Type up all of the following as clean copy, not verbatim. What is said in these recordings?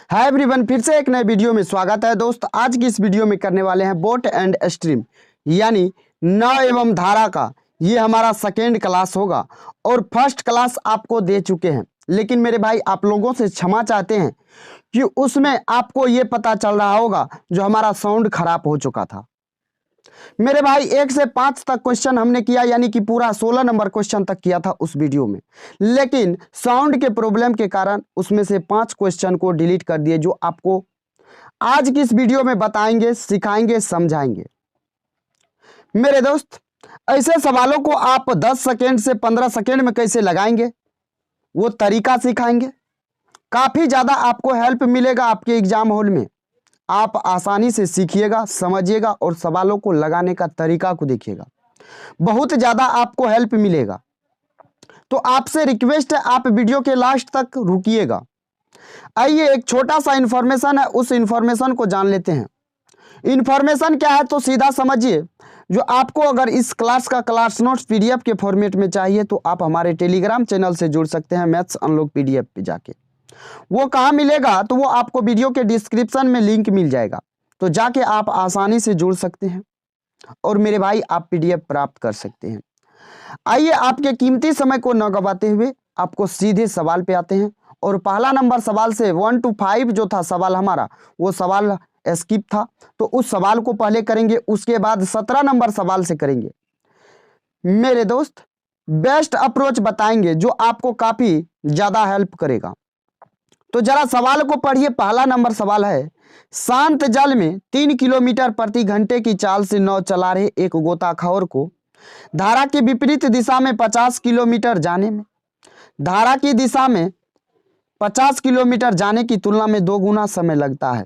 Hi everyone, फिर से एक नए वीडियो में स्वागत है। दोस्त, आज की इस वीडियो में करने वाले हैं बोट एंड स्ट्रीम यानी नाव एवं धारा का। ये हमारा सेकेंड क्लास होगा और फर्स्ट क्लास आपको दे चुके हैं, लेकिन मेरे भाई आप लोगों से क्षमा चाहते हैं कि उसमें आपको ये पता चल रहा होगा जो हमारा साउंड खराब हो चुका था। मेरे भाई 1 से 5 तक क्वेश्चन हमने किया, यानी कि पूरा 16 नंबर क्वेश्चन तक किया था उस वीडियो में, लेकिन साउंड के प्रॉब्लम के कारण उसमें से 5 क्वेश्चन को डिलीट कर दिए, जो आपको आज की इस वीडियो में बताएंगे, सिखाएंगे, समझाएंगे। मेरे दोस्त, ऐसे सवालों को आप 10 सेकेंड से 15 सेकेंड में कैसे लगाएंगे वो तरीका सिखाएंगे। काफी ज्यादा आपको हेल्प मिलेगा आपके एग्जाम हॉल में। आप आसानी से सीखिएगा, समझिएगा और सवालों को लगाने का तरीका को देखिएगा, बहुत ज़्यादा आपको हेल्प मिलेगा। तो आपसे रिक्वेस्ट है, आप वीडियो के लास्ट तक रुकिएगा। आइए, एक छोटा सा इंफॉर्मेशन है, उस इंफॉर्मेशन को जान लेते हैं। इंफॉर्मेशन क्या है तो सीधा समझिए। जो आपको अगर इस क्लास का क्लास नोट्स पीडीएफ के फॉर्मेट में चाहिए तो आप हमारे टेलीग्राम चैनल से जुड़ सकते हैं, मैथ्स अनलॉक पीडीएफ पे जाके। वो कहाँ मिलेगा तो वो आपको वीडियो के डिस्क्रिप्शन में लिंक मिल जाएगा, तो जाके आप आसानी से जुड़ सकते हैं और मेरे भाई आप पीडीएफ प्राप्त कर सकते हैं। आइए, आपके कीमती समय को न गवाते हुए आपको सीधे सवाल पे आते हैं। और पहला नंबर सवाल से 1 to 5 जो था सवाल हमारा, वो सवाल स्किप था, तो उस सवाल को पहले करेंगे, उसके बाद 17 नंबर सवाल से करेंगे। मेरे दोस्त, बेस्ट अप्रोच बताएंगे जो आपको काफी ज्यादा हेल्प करेगा। तो जरा सवाल को पढ़िए। पहला नंबर सवाल है, शांत जल में 3 किलोमीटर प्रति घंटे की चाल से नाव चला रहे एक गोताखोर को धारा की विपरीत दिशा में 50 किलोमीटर जाने में, धारा की दिशा में 50 किलोमीटर जाने की तुलना में 2 गुना समय लगता है,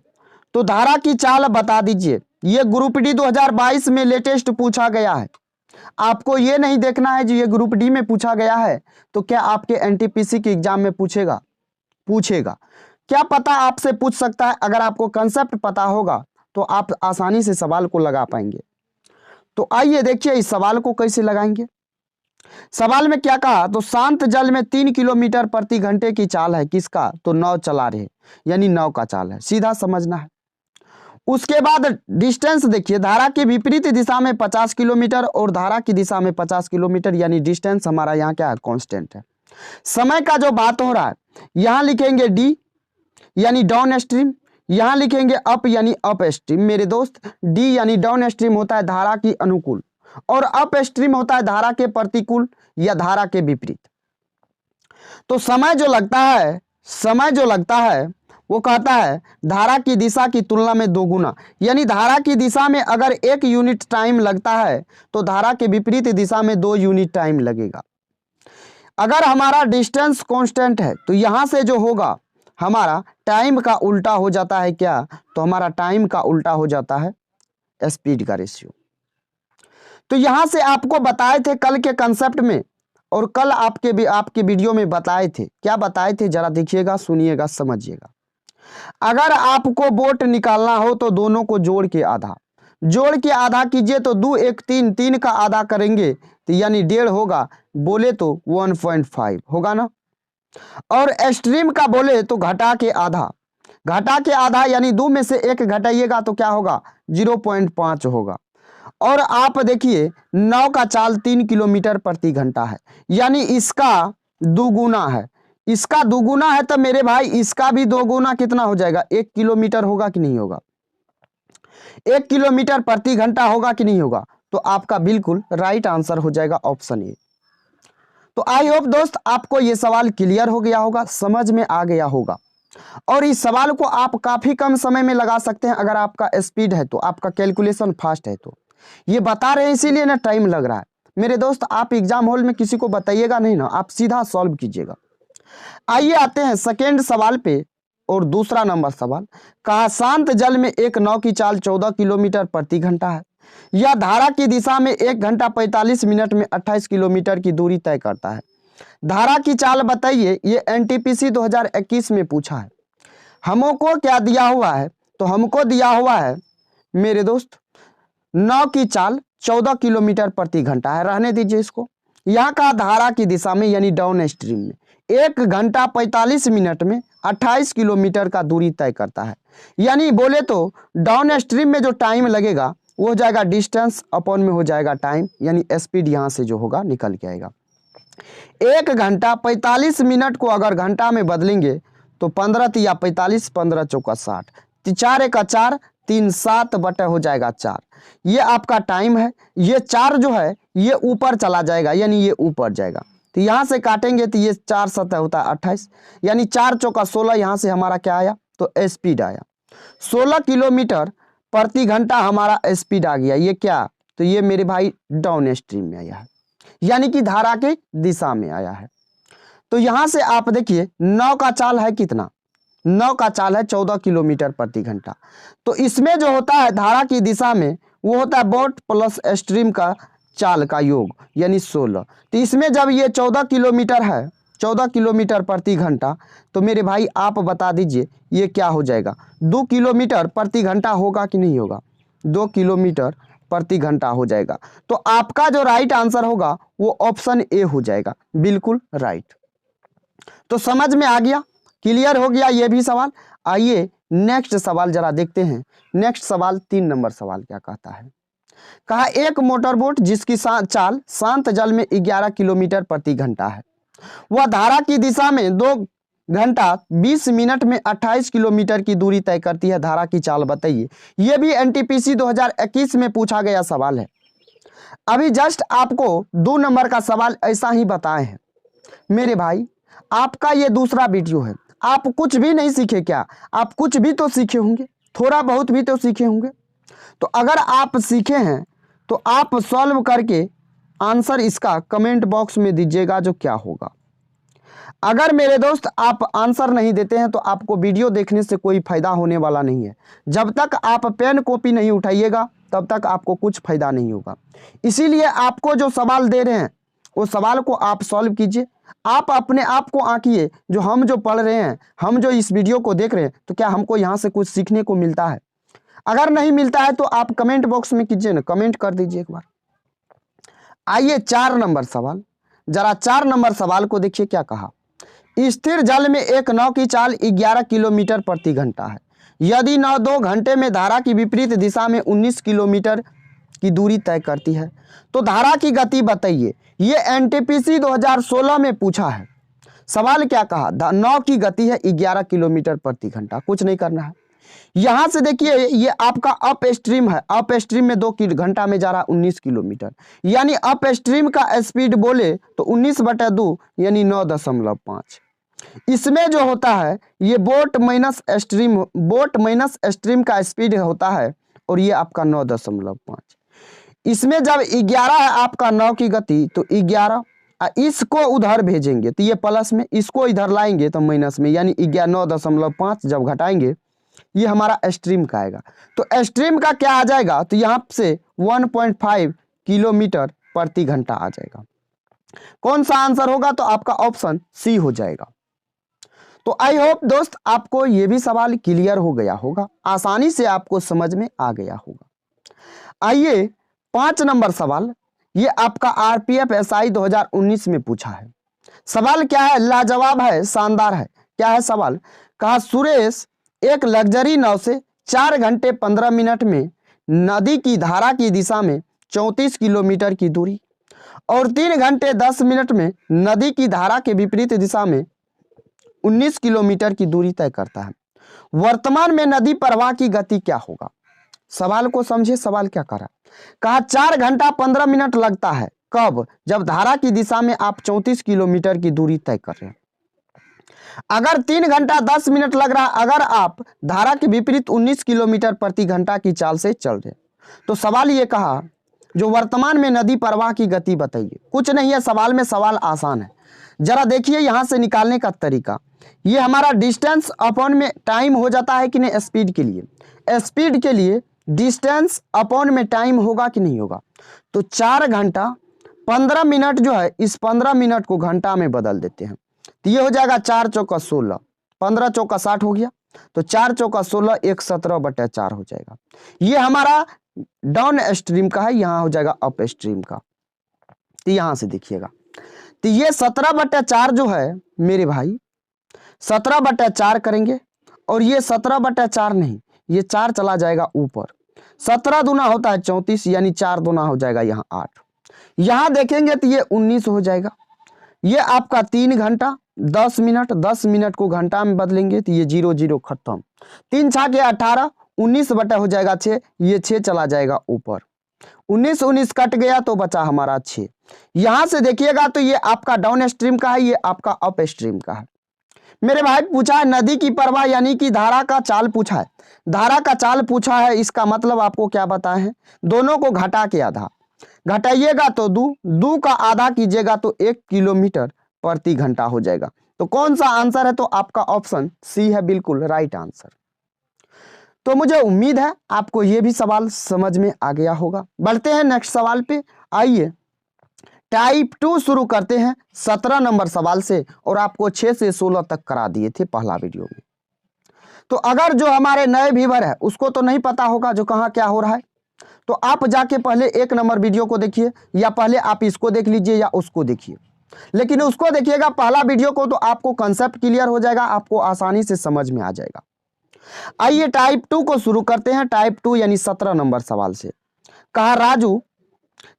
तो धारा की चाल बता दीजिए। ये ग्रुप डी 2022 में लेटेस्ट पूछा गया है। आपको ये नहीं देखना है जो ये ग्रुप डी में पूछा गया है तो क्या आपके एनटीपीसी के एग्जाम में पूछेगा, क्या पता आपसे पूछ सकता है। अगर आपको कंसेप्ट पता होगा तो आप आसानी से सवाल को लगा पाएंगे। तो आइए देखिए इस सवाल को कैसे लगाएंगे। सवाल में क्या कहा, तो शांत जल में 3 किलोमीटर प्रति घंटे की चाल है, किसका, तो नाव चला रहे, यानी नाव का चाल है, सीधा समझना है। उसके बाद डिस्टेंस देखिए, धारा के विपरीत दिशा में 50 किलोमीटर और धारा की दिशा में 50 किलोमीटर, यानी डिस्टेंस हमारा यहाँ क्या है, कांस्टेंट है। समय का जो बात हो रहा है, यहां लिखेंगे डी यानी डाउन स्ट्रीम, यहां लिखेंगे अप यानी अप स्ट्रीम। मेरे दोस्त, डी यानी डाउन स्ट्रीम होता है धारा की अनुकूल और अप स्ट्रीम होता है धारा के प्रतिकूल या धारा के विपरीत। तो समय जो लगता है वो कहता है धारा की दिशा की तुलना में 2 गुना, यानी धारा की दिशा में अगर 1 यूनिट टाइम लगता है तो धारा के विपरीत दिशा में 2 यूनिट टाइम लगेगा। अगर हमारा डिस्टेंस कांस्टेंट है तो यहां से जो होगा हमारा टाइम का उल्टा हो जाता है, क्या, तो हमारा टाइम का उल्टा हो जाता है स्पीड का रेशियो। तो यहां से आपको बताए थे कल के कंसेप्ट में, और कल आपके वीडियो में बताए थे। क्या बताए थे जरा देखिएगा, सुनिएगा, समझिएगा। अगर आपको बोट निकालना हो तो दोनों को जोड़ के आधा कीजिए, तो 2 1 3, 3 का आधा करेंगे तो यानी 1.5 होगा, बोले तो 1.5 होगा ना। और स्ट्रीम का बोले तो घटा के आधा यानी 2 में से 1 घटाइएगा तो क्या होगा, 0.5 होगा। और आप देखिए नाव का चाल 3 किलोमीटर प्रति घंटा है, यानी इसका 2 गुना है, इसका 2 गुना है, तो मेरे भाई इसका भी 2 गुना कितना हो जाएगा, 1 किलोमीटर होगा कि नहीं होगा, 1 किलोमीटर प्रति घंटा होगा कि नहीं होगा। तो आपका बिल्कुल राइट आंसर हो जाएगा ऑप्शन ए। तो आई होप दोस्त आपको ये सवाल क्लियर हो गया होगा, समझ में आ गया होगा, और इस सवाल को आप काफी कम समय में लगा सकते हैं अगर आपका स्पीड है तो, आपका कैलकुलेशन फास्ट है तो। ये बता रहे हैं इसीलिए ना टाइम लग रहा है। मेरे दोस्त, आप एग्जाम हॉल में किसी को बताइएगा नहीं ना, आप सीधा सॉल्व कीजिएगा। आइए आते हैं सेकेंड सवाल पे। और दूसरा नंबर सवाल कहा, शांत जल में एक नाव की चाल 14 किलोमीटर प्रति घंटा है, यह धारा की दिशा में 1 घंटा 45 मिनट में 28 किलोमीटर की दूरी तय करता है। धारा की चाल बताइए। ये एनटीपीसी 2021 में पूछा है। हमको क्या दिया हुआ है, तो हमको दिया हुआ है मेरे दोस्त नाव की चाल 14 किलोमीटर प्रति घंटा है, रहने दीजिए इसको। यहाँ का धारा की दिशा में यानी डाउन स्ट्रीम में 1 घंटा 45 मिनट में 28 किलोमीटर का दूरी तय करता है। यानी बोले तो डाउन स्ट्रीम में जो टाइम लगेगा वो हो जाएगा डिस्टेंस अपॉन में हो जाएगा टाइम, यानी स्पीड यहाँ से जो होगा निकल के आएगा। 1 घंटा 45 मिनट को अगर घंटा में बदलेंगे तो 15 तिया 45, 15 चौका 60, 4 का 4, 3 7 बटे हो जाएगा 4। ये आपका टाइम है। ये 4 जो है ये ऊपर चला जाएगा, यानी ये ऊपर जाएगा, तो यहाँ से काटेंगे तो ये 4 7 होता है 28, यानी 4 चौका 16। यहाँ से हमारा क्या आया तो स्पीड आया 16 किलोमीटर प्रति घंटा हमारा स्पीड आ गया। ये क्या, तो ये मेरे भाई डाउन स्ट्रीम में आया है, यानी कि धारा के दिशा में आया है। तो यहाँ से आप देखिए नाव का चाल है कितना, नाव का चाल है 14 किलोमीटर प्रति घंटा। तो इसमें जो होता है धारा की दिशा में वो होता है बोट प्लस स्ट्रीम का चाल का योग, यानी 16। तो इसमें जब ये 14 किलोमीटर है, 14 किलोमीटर प्रति घंटा, तो मेरे भाई आप बता दीजिए ये क्या हो जाएगा, 2 किलोमीटर प्रति घंटा होगा कि नहीं होगा, 2 किलोमीटर प्रति घंटा हो जाएगा। तो आपका जो राइट आंसर होगा वो ऑप्शन ए हो जाएगा, बिल्कुल राइट। तो समझ में आ गया, क्लियर हो गया ये भी सवाल। आइए नेक्स्ट सवाल जरा देखते हैं। नेक्स्ट सवाल 3 नंबर सवाल क्या कहता है। कहा एक मोटरबोट जिसकी चाल शांत जल में 11 किलोमीटर प्रति घंटा है, वह धारा की दिशा में 2 घंटा 20 मिनट में 28 किलोमीटर की दूरी तय करती है, धारा की चाल बताइए। यह भी एनटीपीसी 2021 में पूछा गया सवाल है। अभी जस्ट आपको 2 नंबर का सवाल ऐसा ही बताए हैं। मेरे भाई आपका ये दूसरा वीडियो है, आप कुछ भी नहीं सीखे क्या, आप कुछ भी तो सीखे होंगे, थोड़ा बहुत भी तो सीखे होंगे। तो अगर आप सीखे हैं तो आप सॉल्व करके आंसर इसका कमेंट बॉक्स में दीजिएगा जो क्या होगा। अगर मेरे दोस्त आप आंसर नहीं देते हैं तो आपको वीडियो देखने से कोई फायदा होने वाला नहीं है। जब तक आप पेन कॉपी नहीं उठाइएगा तब तक आपको कुछ फायदा नहीं होगा। इसीलिए आपको जो सवाल दे रहे हैं वो सवाल को आप सॉल्व कीजिए। आप अपने आप को आंकिए, जो हम जो पढ़ रहे हैं, हम जो इस वीडियो को देख रहे हैं, तो क्या हमको यहाँ से कुछ सीखने को मिलता है। अगर नहीं मिलता है तो आप कमेंट बॉक्स में कीजिए ना, कमेंट कर दीजिए एक बार। आइए 4 नंबर सवाल, जरा 4 नंबर सवाल को देखिए क्या कहा। स्थिर जल में एक नाव की चाल 11 किलोमीटर प्रति घंटा है। यदि नाव 2 घंटे में धारा की विपरीत दिशा में 19 किलोमीटर की दूरी तय करती है तो धारा की गति बताइए। ये एनटीपीसी 2016 में पूछा है। सवाल क्या कहा, नाव की गति है 11 किलोमीटर प्रति घंटा। कुछ नहीं करना है, यहां से देखिए ये आपका अप स्ट्रीम है, अप स्ट्रीम में 2 घंटा में जा रहा 19 किलोमीटर, यानी अप स्ट्रीम का स्पीड बोले तो 19/2 यानी 9.5। इसमें जो होता है ये बोट माइनस स्ट्रीम का स्पीड होता है और ये आपका 9.5। इसमें जब 11 है आपका नाव की गति तो 11, इसको उधर भेजेंगे तो ये प्लस में, इसको इधर लाएंगे तो माइनस में, यानी 9.5 जब घटाएंगे ये हमारा स्ट्रीम का आएगा। तो स्ट्रीम का क्या आ जाएगा, तो यहाँ से 1.5 किलोमीटर प्रति घंटा आ जाएगा। कौन सा आंसर होगा, तो आपका ऑप्शन सी हो जाएगा। तो आई होप दोस्त आपको ये भी सवाल क्लियर हो गया होगा, आसानी से आपको समझ में आ गया होगा। आइए 5 नंबर सवाल, ये आपका आरपीएफ एसआई 2019 में पूछा है। सवाल क्या है, लाजवाब है, शानदार है। क्या है सवाल, कहा सुरेश एक लग्जरी नाव से 4 घंटे 15 मिनट में नदी की धारा की दिशा में 34 किलोमीटर की दूरी और 3 घंटे 10 मिनट में नदी की धारा के विपरीत दिशा में 19 किलोमीटर की दूरी तय करता है। वर्तमान में नदी प्रवाह की गति क्या होगा। सवाल को समझे, सवाल क्या कर रहा है। कहा 4 घंटा 15 मिनट लगता है, कब, जब धारा की दिशा में आप 34 किलोमीटर की दूरी तय कर रहे हैं। अगर 3 घंटा 10 मिनट लग रहा है अगर आप धारा के विपरीत 19 किलोमीटर प्रति घंटा की चाल से चल रहे। तो सवाल ये कहा जो वर्तमान में नदी प्रवाह की गति बताइए। कुछ नहीं है सवाल में, सवाल आसान है। जरा देखिए यहाँ से निकालने का तरीका, ये हमारा डिस्टेंस अपॉन में टाइम हो जाता है कि नहीं, स्पीड के लिए, स्पीड के लिए डिस्टेंस अपॉन में टाइम होगा कि नहीं होगा। तो 4 घंटा 15 मिनट जो है इस 15 मिनट को घंटा में बदल देते हैं तो ये हो जाएगा 4 चौका 16, 15 चौका 60 हो गया। तो 4 चौका 16 117/4 हो जाएगा। ये हमारा डाउन स्ट्रीम का है, यहाँ हो जाएगा अप स्ट्रीम का। तो यहाँ से देखिएगा तो ये 17/4 जो है मेरे भाई 17/4 करेंगे और ये 17/4 नहीं, ये 4 चला जाएगा ऊपर। 17 दूना होता है 34 यानी 4 दूना हो जाएगा यहाँ 8। यहाँ देखेंगे तो ये 19 हो जाएगा। ये आपका 3 घंटा 10 मिनट, 10 मिनट को घंटा में बदलेंगे तो ये 0 0 खत्म। 3 छाके 18, 19 बटा हो जाएगा 6, ये 6 चला जाएगा ऊपर। 19 19 कट गया तो बचा हमारा 6। यहां से देखिएगा तो ये आपका डाउन स्ट्रीम का है, ये आपका अप स्ट्रीम का है। मेरे भाई पूछा है नदी की प्रवाह यानी कि धारा का चाल पूछा है। धारा का चाल पूछा है, इसका मतलब आपको क्या बताए हैं, दोनों को घटा के आधा घटाइएगा तो दू का आधा कीजिएगा तो 1 किलोमीटर प्रति घंटा हो जाएगा। तो कौन सा आंसर है, तो आपका ऑप्शन सी है बिल्कुल राइट आंसर। तो मुझे उम्मीद है आपको यह भी सवाल समझ में आ गया होगा। बढ़ते हैं नेक्स्ट सवाल पे। आइए टाइप 2 शुरू करते हैं 17 नंबर सवाल से, और आपको 6 से 16 तक करा दिए थे पहला वीडियो में। तो अगर जो हमारे नए व्यूअर है उसको तो नहीं पता होगा जो कहाँ क्या हो रहा है, तो आप जाके पहले 1 नंबर वीडियो को देखिए, या पहले आप इसको देख लीजिए या उसको देखिए, लेकिन उसको देखिएगा पहला वीडियो को, तो आपको कंसेप्ट क्लियर हो जाएगा, आपको आसानी से समझ में आ जाएगा। आइए टाइप 2 को शुरू करते हैं। टाइप 2 यानी 17 नंबर सवाल से। कहा राजू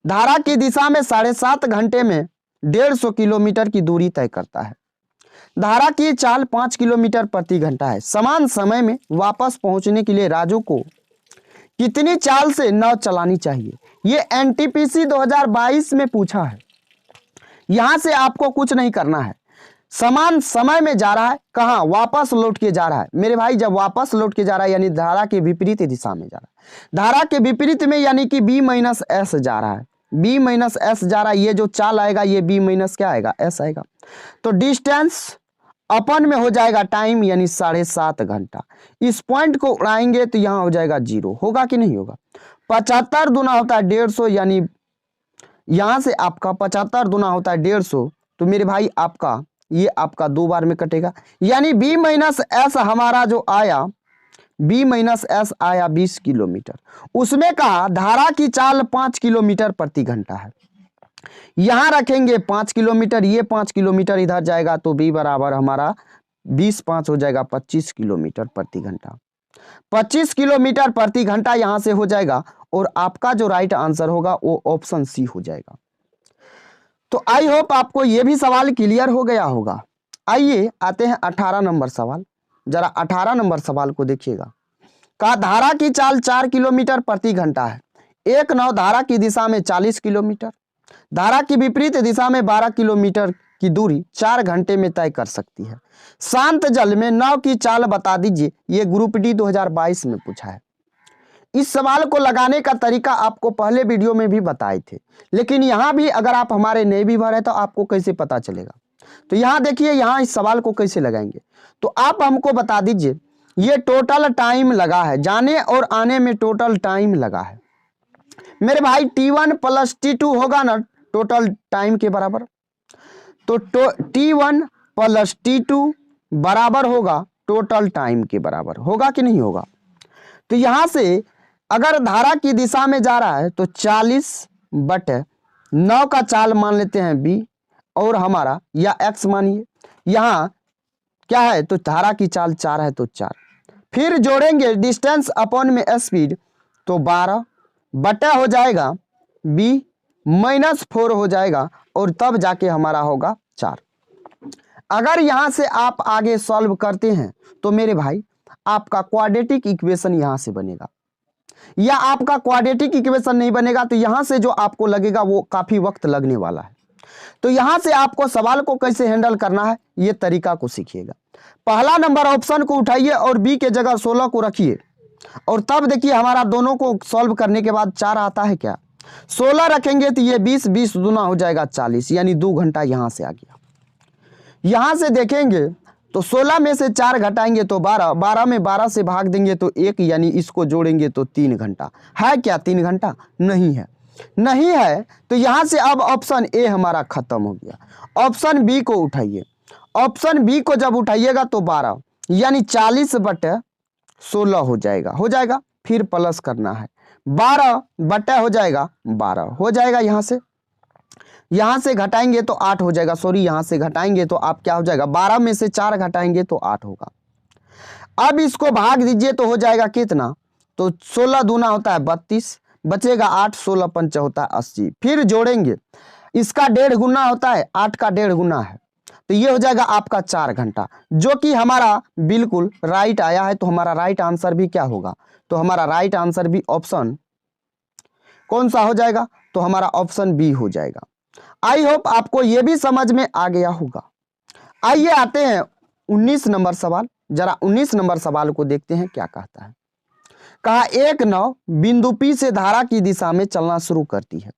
धारा की दिशा में 7.5 घंटे में 150 किलोमीटर की दूरी तय करता है। धारा की चाल 5 किलोमीटर प्रति घंटा है। समान समय में वापस पहुंचने के लिए राजू को कितनी चाल से नाव चलानी चाहिए। यह एनटीपीसी 2022 में पूछा है। यहां से आपको कुछ नहीं करना है, समान समय में जा रहा है, कहां वापस लौट के जा रहा है। मेरे भाई जब वापस लौट के जा रहा है यानी धारा के विपरीत दिशा में जा रहा है। धारा के विपरीत में यानी कि B-S जा रहा है, B-S जा रहा है। ये जो चाल आएगा ये B- क्या आएगा, S आएगा। तो डिस्टेंस अपन में हो जाएगा टाइम यानी 7.5 घंटा। इस पॉइंट को उड़ाएंगे तो यहां हो जाएगा 0, होगा कि नहीं होगा। 75 दूना होता है 150, यानी यहां से आपका 75 दूना होता है 150, तो मेरे भाई आपका ये आपका 2 बार में कटेगा, यानी B-S हमारा जो आया B-S आया 20 किलोमीटर। उसमें कहा धारा की चाल 5 किलोमीटर प्रति घंटा है। यहां रखेंगे 5 किलोमीटर, ये 5 किलोमीटर इधर जाएगा तो B बराबर हमारा 20 5 हो जाएगा 25 किलोमीटर प्रति घंटा। 25 किलोमीटर प्रति घंटा यहां से हो जाएगा, और आपका जो राइट आंसर होगा वो ऑप्शन सी हो जाएगा। तो आई होप आपको ये भी सवाल क्लियर हो गया होगा। आइए आते हैं 18 नंबर सवाल। जरा 18 नंबर सवाल को देखिएगा। कहा धारा की चाल 4 किलोमीटर प्रति घंटा है। एक नाव धारा की दिशा में 40 किलोमीटर, धारा की विपरीत दिशा में 12 किलोमीटर की दूरी 4 घंटे में तय कर सकती है। शांत जल में नाव की चाल बता दीजिए। ये ग्रुप डी 2022 में पूछा है। इस सवाल को लगाने का तरीका आपको पहले वीडियो में भी बताए थे, लेकिन यहाँ भी अगर आप हमारे नए व्यूअर हैं तो आपको कैसे पता चलेगा। तो यहाँ देखिए, यहाँ इस सवाल को कैसे लगाएंगे, तो आप हमको बता दीजिए ये टोटल टाइम लगा है, जाने और आने में टोटल टाइम लगा है। मेरे भाई T1 + T2 होगा ना टोटल टाइम के बराबर, तो T1 + T2 बराबर होगा टोटल टाइम के बराबर, होगा कि नहीं होगा। तो यहां से अगर धारा की दिशा में जा रहा है तो 40/9 का चाल मान लेते हैं B, और हमारा या X मानिए, यहाँ क्या है तो धारा की चाल 4 है तो 4, फिर जोड़ेंगे डिस्टेंस अपॉन में स्पीड, तो 12 बटा हो जाएगा B-4 हो जाएगा, और तब जाके हमारा होगा 4। अगर यहां से आप आगे सॉल्व करते हैं तो मेरे भाई आपका क्वाड्रेटिक इक्वेशन यहां से बनेगा, या आपका क्वाड्रेटिक इक्वेशन नहीं बनेगा तो यहां से जो आपको लगेगा वो काफी वक्त लगने वाला है। तो यहां से आपको सवाल को कैसे हैंडल करना है ये तरीका को सीखिएगा। पहला नंबर ऑप्शन को उठाइए और B के जगह 16 को रखिए, और तब देखिए हमारा दोनों को सॉल्व करने के बाद 4 आता है क्या, 16 रखेंगे तो ये 20 20 दूना हो जाएगा 40, यानी 2 घंटा यहां से आ गया। यहां से देखेंगे तो 16 में से 4 घटाएंगे तो 12, 12 में 12 से भाग देंगे तो 1, यानी इसको जोड़ेंगे तो 3 घंटा। है क्या 3 घंटा? नहीं है, नहीं है। तो यहां से अब ऑप्शन ए हमारा खत्म हो गया। ऑप्शन बी को उठाइए। ऑप्शन बी को जब उठाइएगा तो 12 यानी 40/16 हो जाएगा, फिर प्लस करना है, 12 बटा हो जाएगा 12 हो जाएगा। यहां से यहाँ से घटाएंगे तो 8 हो जाएगा, सॉरी यहाँ से घटाएंगे तो आप क्या हो जाएगा, 12 में से 4 घटाएंगे तो 8 होगा। अब इसको भाग दीजिए तो हो जाएगा कितना, तो 16 दूना होता है 32, बचेगा 8, 16 पंचा होता है 80। फिर जोड़ेंगे, इसका 1.5 गुना होता है, 8 का 1.5 गुना है, तो ये हो जाएगा आपका 4 घंटा, जो कि हमारा बिल्कुल राइट आया है। तो हमारा राइट आंसर भी क्या होगा, तो हमारा राइट आंसर भी ऑप्शन कौन सा हो जाएगा, तो हमारा ऑप्शन बी हो जाएगा। आई होप आपको ये भी समझ में आ गया होगा। आइए आते हैं 19 नंबर सवाल। जरा 19 नंबर सवाल को देखते हैं क्या कहता है। कहा एक नाव बिंदु P से धारा की दिशा में चलना शुरू करती है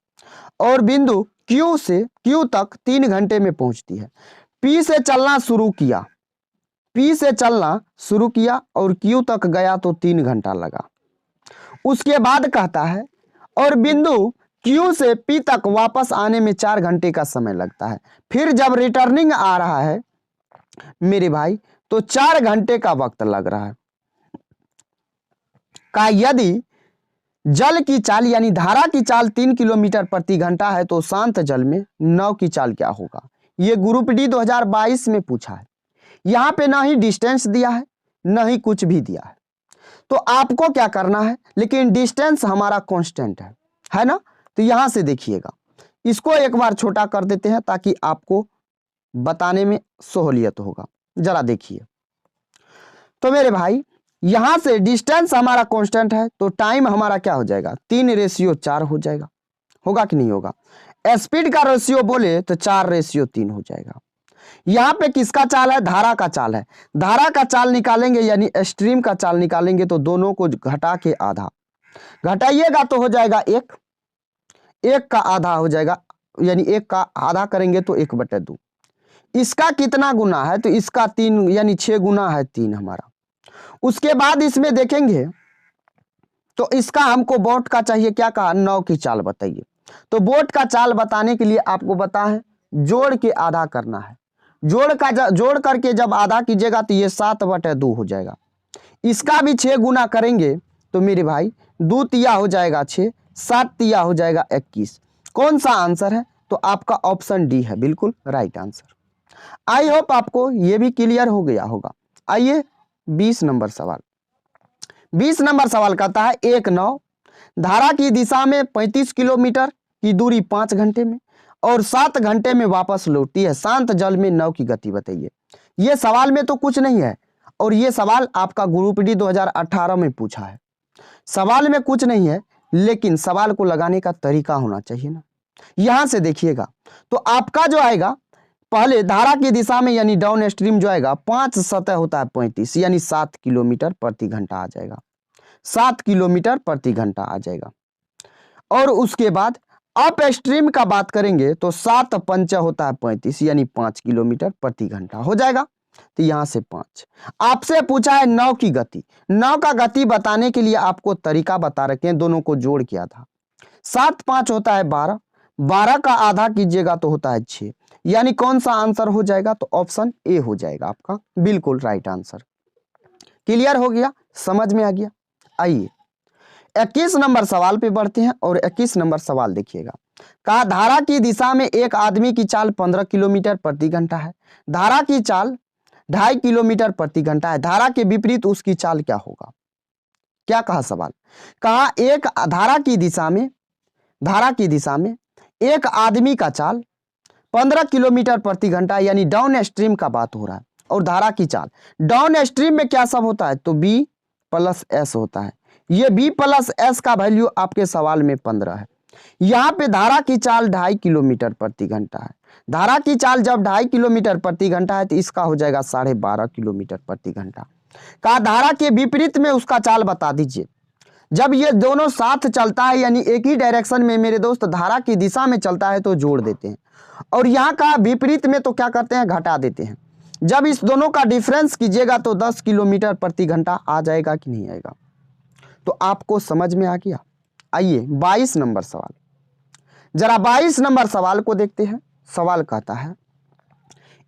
और बिंदु Q से Q तक 3 घंटे में पहुंचती है। P से चलना शुरू किया, P से चलना शुरू किया और Q तक गया तो 3 घंटा लगा। उसके बाद कहता है और बिंदु Q से P तक वापस आने में 4 घंटे का समय लगता है। फिर जब रिटर्निंग आ रहा है मेरे भाई तो 4 घंटे का वक्त लग रहा है। का यदि जल की चाल यानी धारा की चाल 3 किलोमीटर प्रति घंटा है तो शांत जल में नाव की चाल क्या होगा। ये ग्रुप डी 2022 में पूछा है। यहाँ पे ना ही डिस्टेंस दिया है ना ही कुछ भी दिया है, तो आपको क्या करना है, लेकिन डिस्टेंस हमारा कांस्टेंट है ना। तो यहां से देखिएगा, इसको एक बार छोटा कर देते हैं ताकि आपको बताने में सहूलियत होगा। जरा देखिए, तो मेरे भाई यहां से डिस्टेंस हमारा कांस्टेंट है तो टाइम हमारा क्या हो जाएगा, 3:4 हो जाएगा, होगा कि नहीं होगा। स्पीड का रेशियो बोले तो 4:3 हो जाएगा। यहाँ पे किसका चाल है, धारा का चाल है। धारा का चाल निकालेंगे यानी स्ट्रीम का चाल निकालेंगे तो दोनों को घटा के आधा घटाइएगा तो हो जाएगा 1, 1 का आधा हो जाएगा, यानी 1 का आधा करेंगे तो 1/2। इसका कितना गुना है, तो इसका 3 यानी 6 गुना है 3 हमारा। उसके बाद इसमें देखेंगे तो इसका हमको बोट का चाहिए, क्या कहा, नाव की चाल बताइए। तो बोट का चाल बताने के लिए आपको बता है जोड़ के आधा करना है। जोड़ करके जब आधा कीजिएगा तो ये 7/2 हो जाएगा। इसका भी 6 गुना करेंगे तो मेरे भाई 2 तिया हो जाएगा 6, 7 तिया हो जाएगा 21। कौन सा आंसर है, तो आपका ऑप्शन डी है बिल्कुल राइट आंसर। आई होप आपको ये भी क्लियर हो गया होगा। आइए 20 नंबर सवाल। 20 नंबर सवाल कहता है एक नाव धारा की दिशा में 35 किलोमीटर की दूरी 5 घंटे में और 7 घंटे में वापस लौटती है। शांत जल में नाव की गति बताइए। ये सवाल में तो कुछ नहीं है और ये सवाल आपका ग्रुप डी 2018 में पूछा है। सवाल में कुछ नहीं है लेकिन सवाल को लगाने का तरीका होना चाहिए ना। यहां से देखिएगा तो आपका जो आएगा पहले धारा की दिशा में यानी डाउन स्ट्रीम जो आएगा 5 सतह होता है 35 यानी 7 किलोमीटर प्रति घंटा आ जाएगा, 7 किलोमीटर प्रति घंटा आ जाएगा। और उसके बाद अप स्ट्रीम का बात करेंगे तो 7 पंचा होता है 35 यानी 5 किलोमीटर प्रति घंटा हो जाएगा। तो यहां से 5। आपसे पूछा है नाव की गति। नाव का गति बताने के लिए आपको तरीका बता रखे हैं, दोनों को जोड़ किया था। 7 5 होता है 12, 12 का आधा कीजिएगा तो होता है 6, यानी कौन सा आंसर हो जाएगा, तो ऑप्शन ए हो जाएगा आपका बिल्कुल राइट आंसर। क्लियर हो गया, समझ में आ गया। आइए 21 नंबर सवाल पे बढ़ते हैं और 21 नंबर सवाल देखिएगा। कहा धारा की दिशा में एक आदमी की चाल 15 किलोमीटर प्रति घंटा है, धारा की चाल 2.5 किलोमीटर प्रति घंटा है, धारा के विपरीत उसकी चाल क्या होगा। क्या कहा सवाल, कहा एक धारा की दिशा में एक आदमी का चाल 15 किलोमीटर प्रति घंटा यानी डाउन स्ट्रीम का बात हो रहा है, और धारा की चाल डाउन स्ट्रीम में क्या सब होता है, तो बी प्लस एस होता है। ये बी प्लस एस का वैल्यू आपके सवाल में 15 है। यहाँ पे धारा की चाल 2.5 किलोमीटर प्रति घंटा है। धारा की चाल जब 2.5 किलोमीटर प्रति घंटा है तो इसका हो जाएगा 12.5 किलोमीटर प्रति घंटा। कहा धारा के विपरीत में उसका चाल बता दीजिए। जब ये दोनों साथ चलता है यानी एक ही डायरेक्शन में मेरे दोस्त धारा की दिशा में चलता है तो जोड़ देते हैं, और यहाँ का विपरीत में तो क्या करते हैं, घटा देते हैं। जब इस दोनों का डिफरेंस कीजिएगा तो 10 किलोमीटर प्रति घंटा आ जाएगा कि नहीं आएगा, तो आपको समझ में आ गया। आइए 22 नंबर सवाल, जरा 22 नंबर सवाल को देखते हैं। सवाल कहता है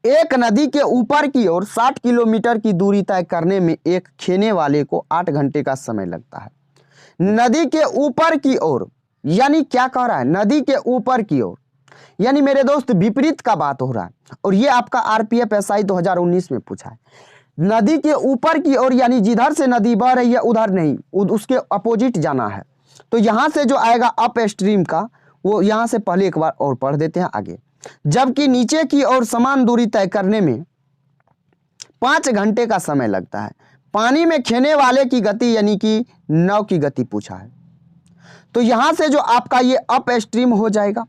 एक नदी के ऊपर की ओर 60 किलोमीटर की दूरी तय करने में एक खेने वाले को 8 घंटे का समय लगता है। नदी के ऊपर की ओर यानी क्या कह रहा है, नदी के ऊपर की ओर यानी मेरे दोस्त विपरीत का बात हो रहा है। और ये आपका आरपीएफ एसआई 2019 में पूछा है। नदी के ऊपर की ओर, यानी जिधर से नदी बह रही है उधर नहीं, उसके अपोजिट जाना है। तो यहाँ से जो आएगा अप स्ट्रीम का, वो यहाँ से पहले एक बार और पढ़ देते हैं आगे। जबकि नीचे की ओर समान दूरी तय करने में 5 घंटे का समय लगता है। पानी में खेने वाले की गति यानी कि नाव की गति पूछा है। तो यहाँ से जो आपका ये अप स्ट्रीम हो जाएगा,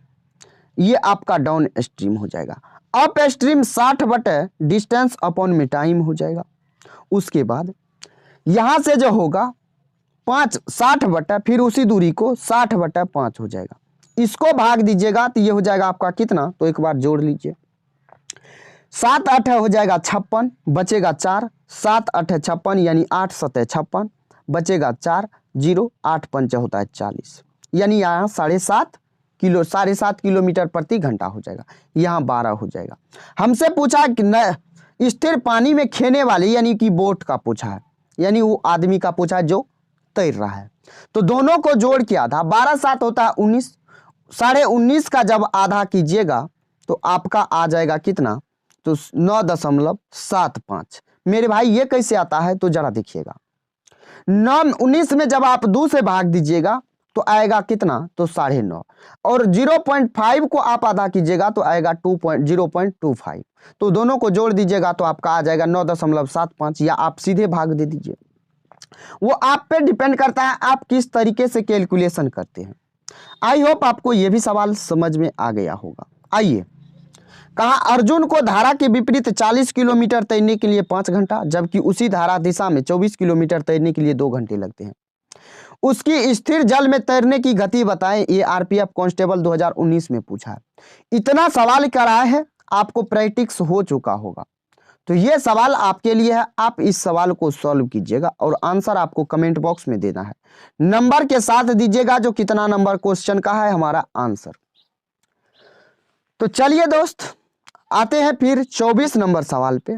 ये आपका डाउन स्ट्रीम हो जाएगा। अप स्ट्रीम 60 बटे डिस्टेंस अपॉन में टाइम हो जाएगा। उसके बाद यहाँ से जो होगा 60 बटा, फिर उसी दूरी को 60 बटा 5 हो जाएगा। इसको भाग दीजिएगा तो ये हो जाएगा आपका कितना, तो एक बार जोड़ लीजिए। 7 8 हो जाएगा 56, बचेगा 4, 7 8 56 यानी 8 7 56, बचेगा 4, 0 8 5 होता है 40, यानी यहाँ 7.5 किलोमीटर प्रति घंटा हो जाएगा। यहाँ 12 हो जाएगा। हमसे पूछा कि स्थिर पानी में खेने वाले यानी कि बोट का पूछा है, यानी वो आदमी का पूछा है जो तैर रहा है। तो दोनों को जोड़ के आधा 12 7 होता है 19, 19.5 का जब आधा कीजिएगा तो आपका आ जाएगा कितना, तो 9.75। मेरे भाई ये कैसे आता है, तो जरा देखिएगा। 19 में जब आप 2 से भाग दीजिएगा तो आएगा कितना, तो 9.5, और 0.5 को आप आधा कीजिएगा तो आएगा 0.25। तो दोनों को जोड़ दीजिएगा तो आपका आ जाएगा 9.75, या आप सीधे भाग दे दीजिए। वो आप पे डिपेंड करता है आप किस तरीके से कैलकुलेशन करते हैं। आई होप आपको ये भी सवाल समझ में आ गया होगा। आइए, कहा अर्जुन को धारा के विपरीत 40 किलोमीटर तैरने के लिए 5 घंटा, जबकि उसी धारा दिशा में 24 किलोमीटर तैरने के लिए 2 घंटे लगते हैं। उसकी स्थिर जल में तैरने की गति बताएं। ये आरपीएफ कांस्टेबल 2019 में पूछा है। इतना सवाल कराया है, आपको प्रैक्टिस हो चुका होगा। तो ये सवाल आपके लिए है, आप इस सवाल को सॉल्व कीजिएगा और आंसर आपको कमेंट बॉक्स में देना है। नंबर के साथ दीजिएगा जो कितना नंबर क्वेश्चन का है हमारा आंसर। तो चलिए दोस्त, आते हैं फिर 24 नंबर सवाल पे।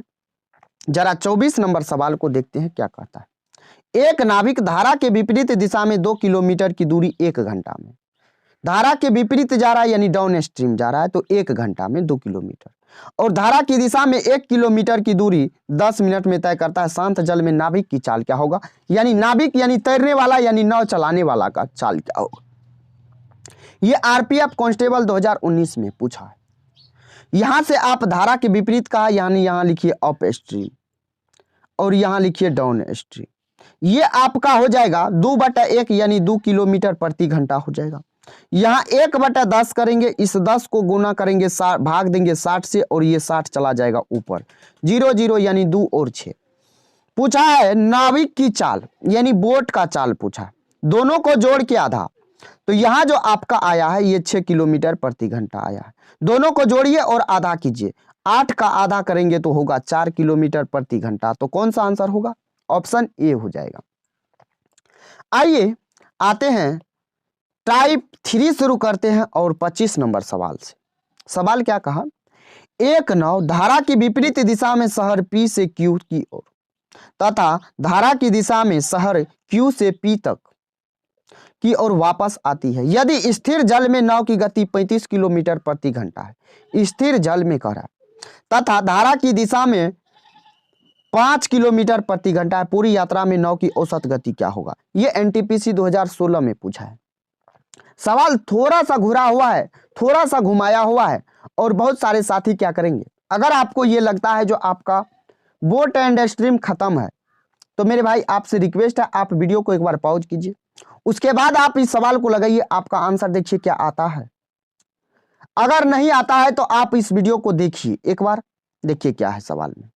जरा 24 नंबर सवाल को देखते हैं क्या कहता है। एक नाविक धारा के विपरीत दिशा में 2 किलोमीटर की दूरी 1 घंटा में, धारा के विपरीत जा रहा है यानी डाउन स्ट्रीम जा रहा है, तो 1 घंटा में 2 किलोमीटर, और धारा की दिशा में 1 किलोमीटर की दूरी 10 मिनट में तय करता है। शांत जल में नाविक की चाल क्या होगा, यानी नाविक यानी तैरने वाला यानी नाव चलाने वाला का चाल क्या होगा। ये आरपीएफ कांस्टेबल 2019 में पूछा है। यहां से आप धारा के विपरीत कहा, यानी यहां लिखिए अप स्ट्रीम और यहां लिखिए डाउन स्ट्रीम। ये आपका हो जाएगा 2/1 यानी 2 किलोमीटर प्रति घंटा हो जाएगा। यहाँ 1/10 करेंगे, इस 10 को गुना करेंगे, भाग देंगे 60 से, और ये 60 चला जाएगा ऊपर, 0 0 यानी 2 और 6। पूछा है नाविक की चाल यानी बोट का चाल पूछा है, दोनों को जोड़ के आधा। तो यहाँ जो आपका आया है ये 6 किलोमीटर प्रति घंटा आया है। दोनों को जोड़िए और आधा कीजिए, 8 का आधा करेंगे तो होगा 4 किलोमीटर प्रति घंटा। तो कौन सा आंसर होगा, ऑप्शन ए हो जाएगा। आइए आते हैं टाइप 3 शुरू करते हैं और 25 नंबर सवाल से। सवाल क्या कहा, एक नाव धारा की विपरीत दिशा में शहर पी से क्यू की ओर तथा धारा की दिशा में शहर क्यू से पी तक की ओर वापस आती है। यदि स्थिर जल में नाव की गति 35 किलोमीटर प्रति घंटा है, स्थिर जल में कह रहा है, तथा धारा की दिशा में 5 किलोमीटर प्रति घंटा है, पूरी यात्रा में नाव की औसत गति क्या होगा। ये एनटीपीसी 2016 में पूछा है। सवाल थोड़ा सा घुरा हुआ है, थोड़ा सा घुमाया हुआ है, और बहुत सारे साथी क्या करेंगे, अगर आपको ये लगता है जो आपका बोट एंड स्ट्रीम खत्म है, तो मेरे भाई आपसे रिक्वेस्ट है आप वीडियो को एक बार पॉज कीजिए, उसके बाद आप इस सवाल को लगाइए, आपका आंसर देखिए क्या आता है। अगर नहीं आता है तो आप इस वीडियो को देखिए एक बार, देखिए क्या है सवाल में।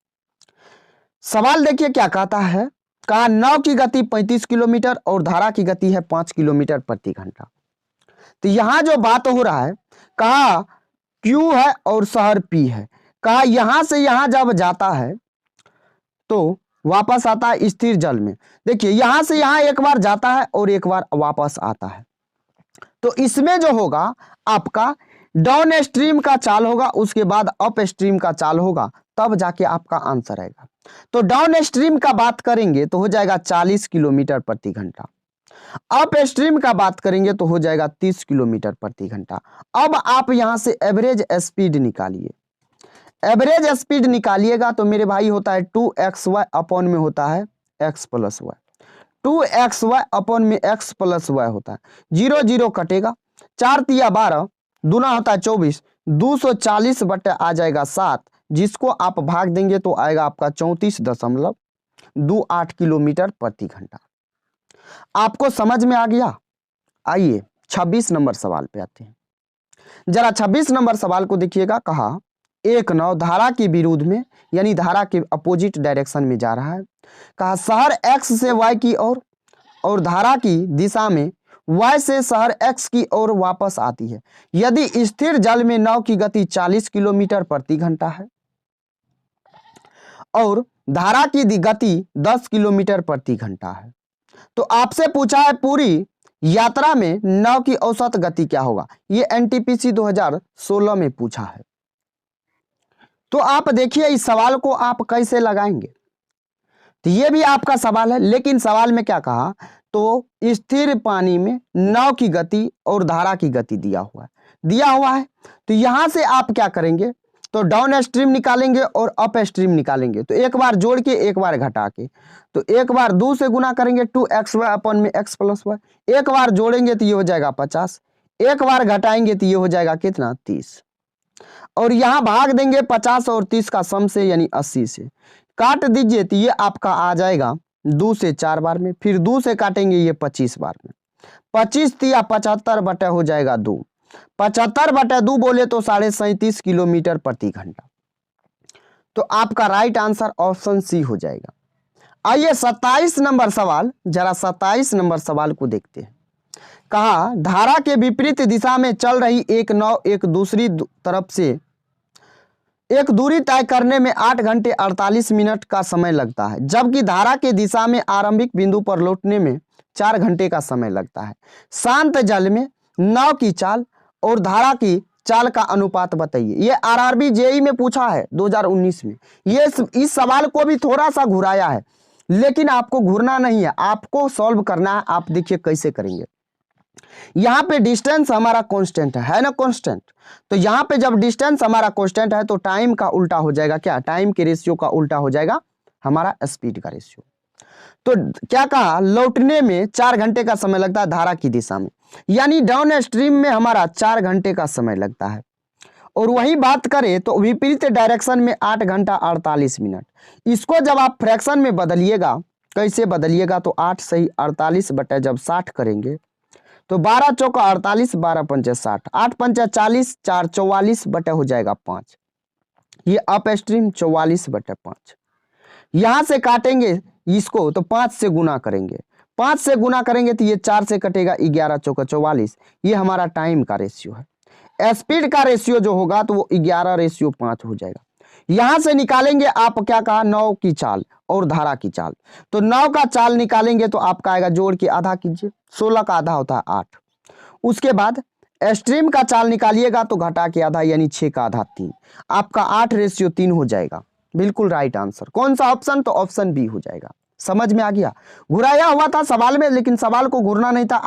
सवाल देखिए क्या कहता है, कहा नाव की गति 35 किलोमीटर और धारा की गति है 5 किलोमीटर प्रति घंटा। तो यहां जो बात हो रहा है, कहा क्यू है और शहर पी है, कहा यहां से यहां जब जाता है तो वापस आता है स्थिर जल में। देखिए यहां से यहां एक बार जाता है और एक बार वापस आता है, तो इसमें जो होगा आपका डाउन स्ट्रीम का चाल होगा, उसके बाद अप स्ट्रीम का चाल होगा, तब जाके आपका आंसर आएगा। तो डाउन स्ट्रीम का बात करेंगे तो हो जाएगा 40 किलोमीटर प्रति घंटा, अप स्ट्रीम का बात करेंगे तो हो जाएगा 30 किलोमीटर प्रति घंटा। अब आप यहां से एवरेज स्पीड निकालिए। एवरेज स्पीड निकालिएगा तो मेरे भाई होता है 2xy अपॉन में होता है x plus y. 2xy upon में x प्लस वाई होता है। 0 0 कटेगा, 4 तिया 12, दूना होता है 24, 240 बटे आ जाएगा 7, जिसको आप भाग देंगे तो आएगा आपका 34.28 किलोमीटर प्रति घंटा। आपको समझ में आ गया? आइए 26 नंबर सवाल पे आते हैं। जरा 26 नंबर सवाल को देखिएगा। कहा एक नाव धारा के विरुद्ध में यानी धारा के अपोजिट डायरेक्शन में जा रहा है। कहा शहर x से y की ओर और धारा की दिशा में y से शहर x की ओर वापस आती है। यदि स्थिर जल में नाव की गति 40 किलोमीटर प्रति घंटा है और धारा की गति 10 किलोमीटर प्रति घंटा है, तो आपसे पूछा है पूरी यात्रा में नाव की औसत गति क्या होगा। ये एनटीपीसी 2016 में पूछा है। तो आप देखिए इस सवाल को आप कैसे लगाएंगे। तो ये भी आपका सवाल है, लेकिन सवाल में क्या कहा, तो स्थिर पानी में नाव की गति और धारा की गति दिया हुआ है। तो यहां से आप क्या करेंगे, तो डाउन स्ट्रीम निकालेंगे और अप स्ट्रीम निकालेंगे। तो एक बार जोड़ के एक बार घटा के, तो एक बार 2 से गुना करेंगे 2xy अपॉन में x प्लस वाई, एक बार जोड़ेंगे तो ये हो जाएगा 50, एक बार घटाएंगे तो ये हो जाएगा कितना 30, और यहां भाग देंगे 50 और 30 का सम से यानी 80 से, काट दीजिए तो ये आपका आ जाएगा 2 से 4 बार में, फिर 2 से काटेंगे ये 25 बार में, 25 तिया 75 बटे हो जाएगा 2, 75 बटे 2 बोले तो 37.5 किलोमीटर प्रति घंटा। तो आपका राइट आंसर ऑप्शन सी हो जाएगा। आइए 27 नंबर सवाल, जरा 27 नंबर सवाल को देखते हैं। कहा धारा के विपरीत दिशा में चल रही एक नाव एक दूसरी तरफ से एक दूरी तय करने में 8 घंटे 48 मिनट का समय लगता है, जबकि धारा के दिशा में आरंभिक बिंदु पर लौटने में 4 घंटे का समय लगता है। शांत जल में नाव की चाल और धारा की चाल का अनुपात बताइए। ये आरआरबी जेई में पूछा है 2019 में। ये इस सवाल को भी थोड़ा सा घुराया है, लेकिन आपको घुरना नहीं है, आपको सॉल्व करना है। आप देखिए कैसे करेंगे। यहाँ पे डिस्टेंस हमारा कांस्टेंट है ना, कांस्टेंट। तो यहाँ पे जब डिस्टेंस हमारा कांस्टेंट है तो टाइम का उल्टा हो जाएगा क्या, टाइम के रेशियो का उल्टा हो जाएगा हमारा स्पीड का रेशियो। तो क्या कहा, लौटने में 4 घंटे का समय लगता है धारा की दिशा में, यानी डाउन स्ट्रीम में हमारा 4 घंटे का समय लगता है। और वही बात करें तो विपरीत डायरेक्शन में 8 घंटा 48 मिनट। इसको जब आप फ्रैक्शन में बदलिएगा, कैसे बदलिएगा, तो 8 सही 48 बटे जब 60 करेंगे तो 12 चौका 48, 12 पंचे 60, 8 पंचे 40, 4 44 बटे हो जाएगा 5। ये अप स्ट्रीम 44 बटे 5। यहां से काटेंगे इसको तो 5 से गुना करेंगे, 5 से गुना करेंगे तो ये 4 से कटेगा, 11 चौका 44। ये हमारा टाइम का रेशियो है। स्पीड का रेशियो जो होगा तो वो 11:5 हो जाएगा। यहां से निकालेंगे आप क्या कहा, नाव की चाल और धारा की चाल। तो नाव का चाल निकालेंगे तो आपका आएगा, जोड़ के आधा कीजिए, 16 का आधा होता है 8। उसके बाद स्ट्रीम का चाल निकालिएगा तो घटा के आधा यानी 6 का आधा 3, आपका 8:3 हो जाएगा। बिल्कुल राइट आंसर। कौन सा ऑप्शन, तो ऑप्शन बी हो जाएगा। समझ में आ गया। घुराया हुआ था सवाल में, लेकिन सवाल को घुरना नहीं था,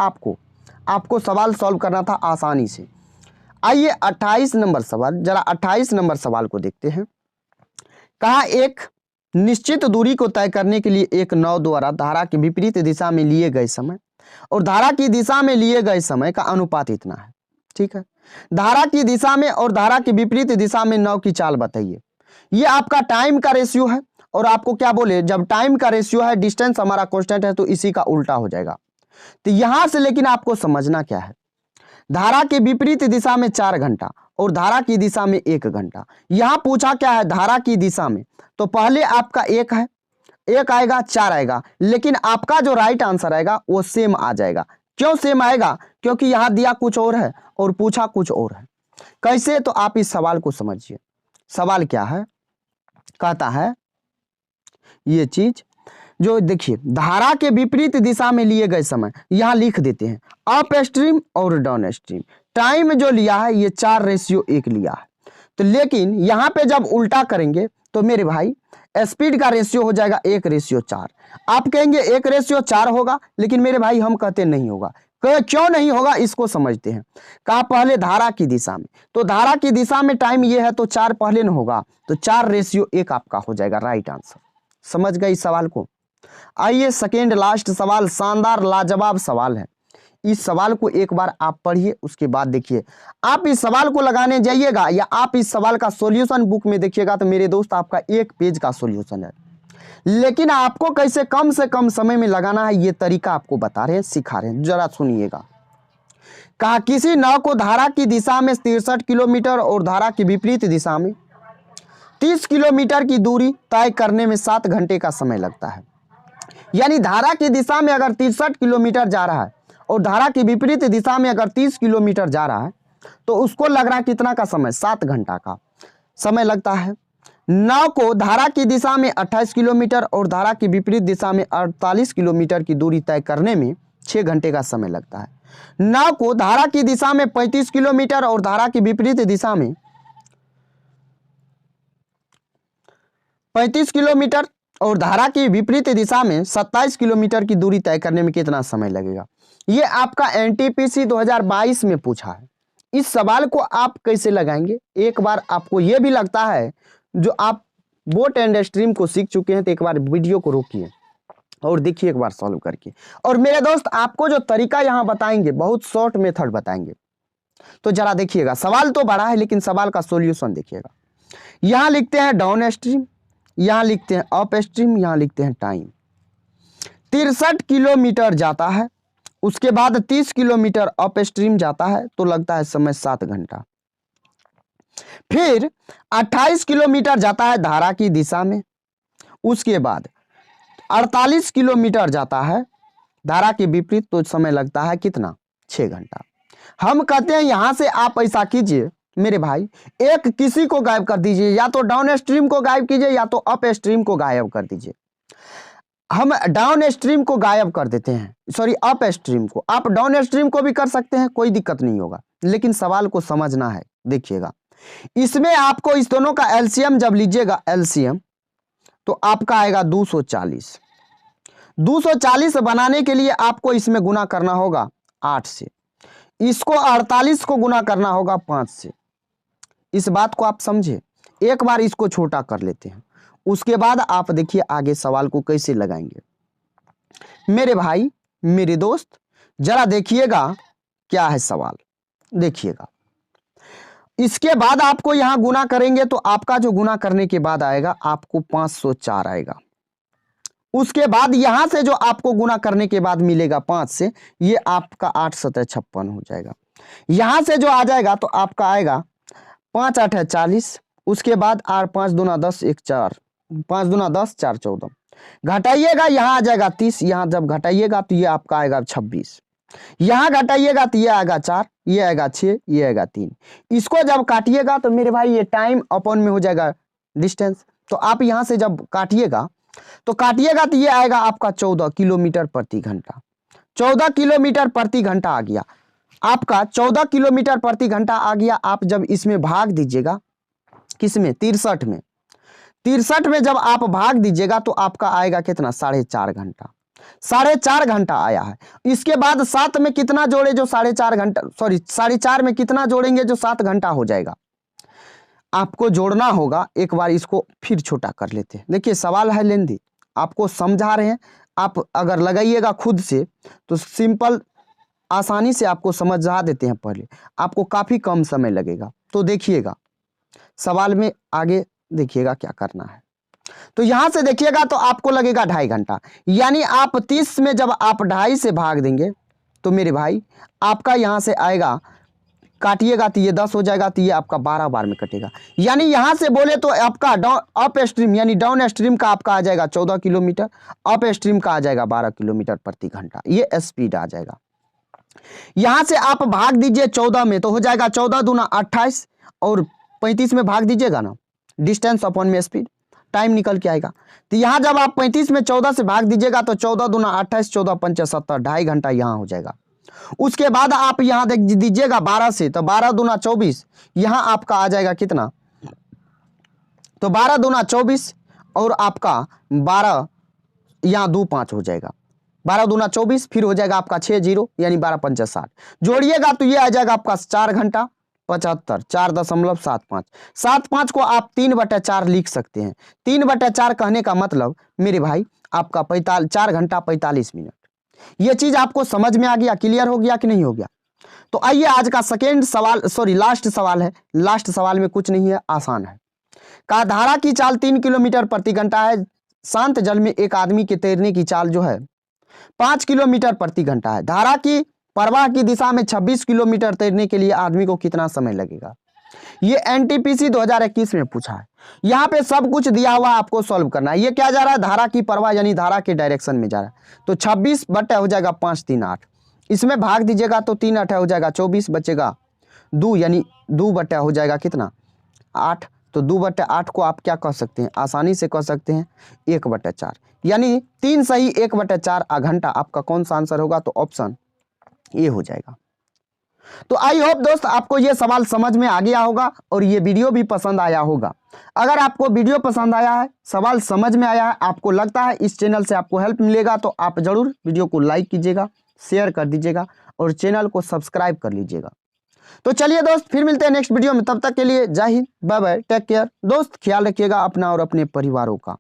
आपको सवाल सॉल्व करना था आसानी से। आइए 28 नंबर सवाल, जरा 28 नंबर सवाल को देखते हैं। कहा एक निश्चित दूरी को तय करने के लिए एक नाव द्वारा धारा के विपरीत दिशा में लिए गए समय और धारा की दिशा में लिए गए समय का अनुपात इतना है। ठीक है, धारा की दिशा में और धारा की विपरीत दिशा में नाव की चाल बताइए। ये आपका टाइम का रेशियो है, और आपको क्या बोले, जब टाइम का रेशियो है, डिस्टेंस हमारा कांस्टेंट है, तो इसी का उल्टा हो जाएगा। तो यहां से लेकिन आपको समझना क्या है, धारा के विपरीत दिशा में 4 घंटा और धारा की दिशा में 1 घंटा। यहां पूछा क्या है, धारा की दिशा में, तो पहले आपका 1 है, 1 आएगा 4 आएगा, लेकिन आपका जो राइट आंसर आएगा वो सेम आ जाएगा। क्यों सेम आएगा, क्योंकि यहां दिया कुछ और है और पूछा कुछ और है। कैसे, तो आप इस सवाल को समझिए। सवाल क्या है, कहता है ये चीज जो देखिए, धारा के विपरीत दिशा में लिए गए समय यहां लिख देते हैं, अप स्ट्रीम और डाउन स्ट्रीम। टाइम जो लिया है ये 4:1 लिया है। तो लेकिन यहां पे जब उल्टा करेंगे तो मेरे भाई स्पीड का रेशियो हो जाएगा 1:4। आप कहेंगे 1:4 होगा, लेकिन मेरे भाई हम कहते नहीं होगा। क्यों नहीं होगा इसको समझते हैं। कहा पहले धारा की दिशा में, तो धारा की दिशा में टाइम ये है तो 4 पहले न होगा, तो 4:1 आपका हो जाएगा राइट आंसर। समझ गए इस सवाल को। आइए सेकेंड लास्ट सवाल, शानदार लाजवाब सवाल है। इस सवाल को एक बार आप पढ़िए, उसके बाद देखिए। आप इस सवाल को लगाने जाइएगा या आप इस सवाल का सॉल्यूशन बुक में देखिएगा तो मेरे दोस्त आपका 1 पेज का सॉल्यूशन है, लेकिन आपको कैसे कम से कम समय में लगाना है ये तरीका आपको बता रहे हैं, सिखा रहे हैं, जरा सुनिएगा। कहा किसी नाव को धारा की दिशा में 63 किलोमीटर और धारा की विपरीत दिशा में 30 किलोमीटर की दूरी तय करने में 7 घंटे का समय लगता है। यानी धारा की दिशा में अगर 63 किलोमीटर जा रहा है और धारा की विपरीत दिशा में अगर 30 किलोमीटर जा रहा है तो उसको लग रहा है कितना का समय, 7 घंटा का समय लगता है। नाव को धारा की दिशा में 28 किलोमीटर और धारा की विपरीत दिशा में 48 किलोमीटर की दूरी तय करने में 6 घंटे का समय लगता है। नाव को धारा की दिशा में 35 किलोमीटर और धारा की विपरीत दिशा में 35 किलोमीटर और धारा की विपरीत दिशा में 27 किलोमीटर की दूरी तय करने में कितना समय लगेगा। ये आपका एनटीपीसी 2022 में पूछा है। इस सवाल को आप कैसे लगाएंगे, एक बार आपको ये भी लगता है जो आप बोट एंड स्ट्रीम को सीख चुके हैं तो एक बार वीडियो को रोकिए और देखिए एक बार सॉल्व करके। और मेरे दोस्त आपको जो तरीका यहाँ बताएंगे बहुत शॉर्ट मेथड बताएंगे, तो जरा देखिएगा। सवाल तो बड़ा है लेकिन सवाल का सॉल्यूशन देखिएगा। यहाँ लिखते हैं डाउन स्ट्रीम, यहाँ लिखते हैं अप स्ट्रीम, यहाँ लिखते हैं टाइम। 63 किलोमीटर जाता है, उसके बाद 30 किलोमीटर अप स्ट्रीम जाता है तो लगता है समय 7 घंटा। फिर 28 किलोमीटर जाता है धारा की दिशा में, उसके बाद 48 किलोमीटर जाता है धारा के विपरीत तो समय लगता है कितना, 6 घंटा। हम कहते हैं यहां से आप ऐसा कीजिए मेरे भाई, एक किसी को गायब कर दीजिए, या तो डाउन स्ट्रीम को गायब कीजिए या तो अप स्ट्रीम को गायब कर दीजिए। हम डाउन स्ट्रीम को गायब कर देते हैं, सॉरी अप स्ट्रीम को। आप डाउन स्ट्रीम को भी कर सकते हैं, कोई दिक्कत नहीं होगा, लेकिन सवाल को समझना है। देखिएगा इसमें आपको इस दोनों का एलसीएम जब लीजिएगा, एलसीएम तो आपका आएगा 240। 240 बनाने के लिए आपको इसमें गुना करना होगा 8 से, इसको 48 को गुना करना होगा 5 से। इस बात को आप समझे। एक बार इसको छोटा कर लेते हैं, उसके बाद आप देखिए आगे सवाल को कैसे लगाएंगे। मेरे भाई मेरे दोस्त जरा देखिएगा क्या है सवाल, देखिएगा। इसके बाद आपको यहां गुना करेंगे तो आपका जो गुना करने के बाद आएगा आपको 504 आएगा। उसके बाद यहां से जो आपको गुना करने के बाद मिलेगा 5 से, ये आपका 8 7 56 हो जाएगा। यहां से जो आ जाएगा तो आपका आएगा 5 8 40, उसके बाद 8 5 दूना 10 1 4, 5 दूना 10 4 14, घटाइएगा यहाँ आ जाएगा 30, यहाँ जब घटाइएगा तो ये आपका आएगा 26, यहाँ घटाइएगा तो ये आएगा 4, ये आएगा 6, ये आएगा 3। इसको जब काटिएगा तो मेरे भाई ये टाइम अपॉन में हो जाएगा डिस्टेंस। तो आप यहाँ से जब काटिएगा तो ये आएगा आपका 14 किलोमीटर प्रति घंटा। 14 किलोमीटर प्रति घंटा आ गया आपका, 14 किलोमीटर प्रति घंटा आ गया। आप जब इसमें भाग दीजिएगा, किसमें, 63 में, 63 में जब आप भाग दीजिएगा तो आपका आएगा कितना, 4.5 घंटा। 4.5 घंटा आया है। इसके बाद 7 में कितना जोड़े जो 4.5 घंटा, सॉरी 4.5 में कितना जोड़ेंगे जो 7 घंटा हो जाएगा। आपको जोड़ना होगा, एक बार इसको फिर छोटा कर लेते हैं। देखिए सवाल है लेंदी, आपको समझा रहे हैं, आप अगर लगाइएगा खुद से तो सिंपल आसानी से आपको समझा देते हैं। पहले आपको काफी कम समय लगेगा, तो देखिएगा सवाल में आगे देखिएगा क्या करना है। तो यहां से देखिएगा तो आपको लगेगा 2.5 घंटा, यानी आप 30 में जब आप 2.5 से भाग देंगे तो मेरे भाई आपका यहां से आएगा, काटिएगा तो ये 10 हो जाएगा, तो ये आपका 12 बार में कटेगा। यानी यहां से बोले तो आपका अप स्ट्रीम यानी डाउन स्ट्रीम का आपका आ जाएगा 14 किलोमीटर, अप स्ट्रीम का आ जाएगा 12 किलोमीटर प्रति घंटा, ये स्पीड आ जाएगा। यहां से आप भाग दीजिए 14 में तो हो जाएगा 14 दूना 28, और 35 में भाग दीजिएगा ना, डिस्टेंस अपॉन में स्पीड, टाइम निकल के आएगा। तो यहाँ जब आप 35 में 14 से भाग दीजिएगा तो 14 दूना 28, 14 पंचे 70, 2.5 घंटा यहाँ हो जाएगा। उसके बाद आप यहाँ देख दीजिएगा 12 से, तो 12 दूना 24, यहाँ आपका आ जाएगा कितना, तो 12 दूना 24, और आपका 12 यहाँ 2 5 हो जाएगा, 12 दूना 24, फिर हो जाएगा आपका 6 0 यानी 12 पंचा 60। जोड़िएगा तो ये आ जाएगा आपका 4 घंटा 75, 4.75। 75 को आप 3/4 लिख सकते हैं। 3/4 कहने का मतलब मेरे भाई आपका 4 घंटा 45 मिनट। ये चीज आपको समझ में आ गया, क्लियर हो गया कि नहीं हो गया? तो आइए आज का सेकेंड सवाल, सॉरी लास्ट सवाल है। लास्ट सवाल में कुछ नहीं है, आसान है। का धारा की चाल 3 किलोमीटर प्रति घंटा है, शांत जल में एक आदमी के तैरने की चाल जो है 5 किलोमीटर प्रति घंटा है। धारा की प्रवाह की दिशा में 26 किलोमीटर तैरने के लिए आदमी को कितना समय लगेगा? ये एनटीपीसी 2021 में पूछा है। यहाँ पे सब कुछ दिया हुआ आपको सॉल्व करना है। ये क्या जा रहा है? धारा की प्रवाह यानी धारा के डायरेक्शन में जा रहा है। तो 26 बटा हो जाएगा 5 3 8, इसमें भाग दीजिएगा तो 3 8 हो जाएगा 24, बचेगा 2 यानी 2 बटा हो जाएगा कितना 8। तो 2/8 को आप क्या कह सकते हैं? आसानी से कह सकते हैं 1/4, यानी 3 सही 1/4 घंटा आपका कौन सा आंसर होगा? तो ऑप्शन ए हो जाएगा। तो आई होप दोस्त आपको ये सवाल समझ में आ गया होगा और ये वीडियो भी पसंद आया होगा। अगर आपको वीडियो पसंद आया है, सवाल समझ में आया है, आपको लगता है इस चैनल से आपको हेल्प मिलेगा, तो आप जरूर वीडियो को लाइक कीजिएगा, शेयर कर दीजिएगा और चैनल को सब्सक्राइब कर लीजिएगा। तो चलिए दोस्त, फिर मिलते हैं नेक्स्ट वीडियो में। तब तक के लिए जय हिंद, बाय बाय, टेक केयर। दोस्त ख्याल रखिएगा अपना और अपने परिवारों का।